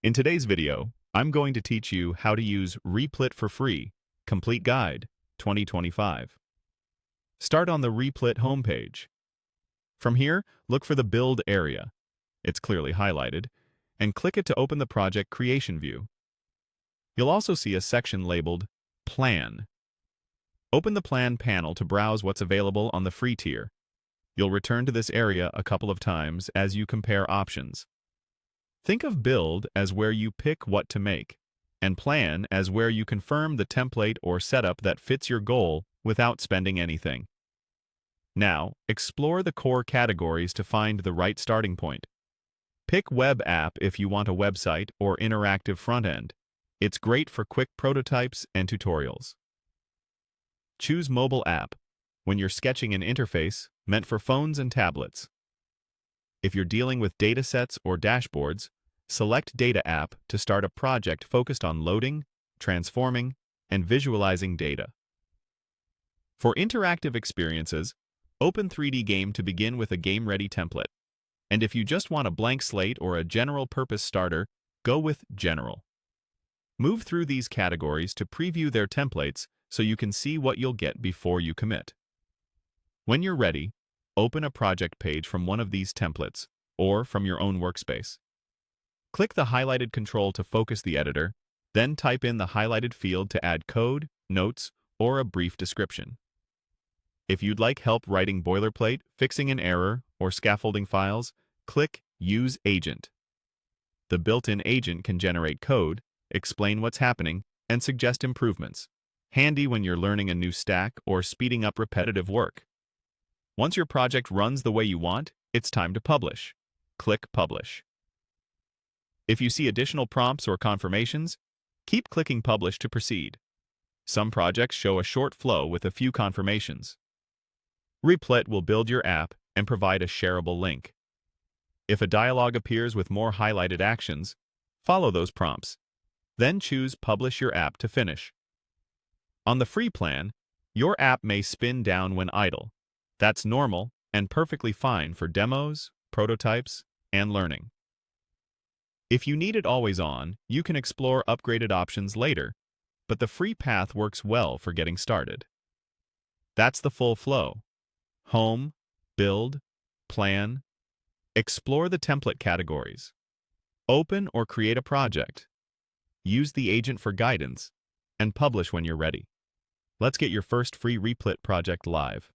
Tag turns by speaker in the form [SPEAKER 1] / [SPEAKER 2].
[SPEAKER 1] In today's video, I'm going to teach you how to use Replit for free, Complete Guide 2025. Start on the Replit homepage. From here, look for the Build area. It's clearly highlighted, and click it to open the project creation view. You'll also see a section labeled Plan. Open the Plan panel to browse what's available on the free tier. You'll return to this area a couple of times as you compare options. Think of Build as where you pick what to make, and Plan as where you confirm the template or setup that fits your goal without spending anything. Now, explore the core categories to find the right starting point. Pick Web App if you want a website or interactive front-end. It's great for quick prototypes and tutorials. Choose Mobile App when you're sketching an interface meant for phones and tablets. If you're dealing with datasets or dashboards, select Data App to start a project focused on loading, transforming, and visualizing data. For interactive experiences, open 3D Game to begin with a game-ready template. And if you just want a blank slate or a general-purpose starter, go with General. Move through these categories to preview their templates so you can see what you'll get before you commit. When you're ready, open a project page from one of these templates or from your own workspace. Click the highlighted control to focus the editor, then type in the highlighted field to add code, notes, or a brief description. If you'd like help writing boilerplate, fixing an error, or scaffolding files, click Use Agent. The built-in agent can generate code, explain what's happening, and suggest improvements. Handy when you're learning a new stack or speeding up repetitive work. Once your project runs the way you want, it's time to publish. Click Publish. If you see additional prompts or confirmations, keep clicking Publish to proceed. Some projects show a short flow with a few confirmations. Replit will build your app and provide a shareable link. If a dialog appears with more highlighted actions, follow those prompts. Then choose Publish your app to finish. On the free plan, your app may spin down when idle. That's normal and perfectly fine for demos, prototypes, and learning. If you need it always on, you can explore upgraded options later, but the free path works well for getting started. That's the full flow. Home, Build, Plan. Explore the template categories. Open or create a project. Use the agent for guidance, and publish when you're ready. Let's get your first free Replit project live.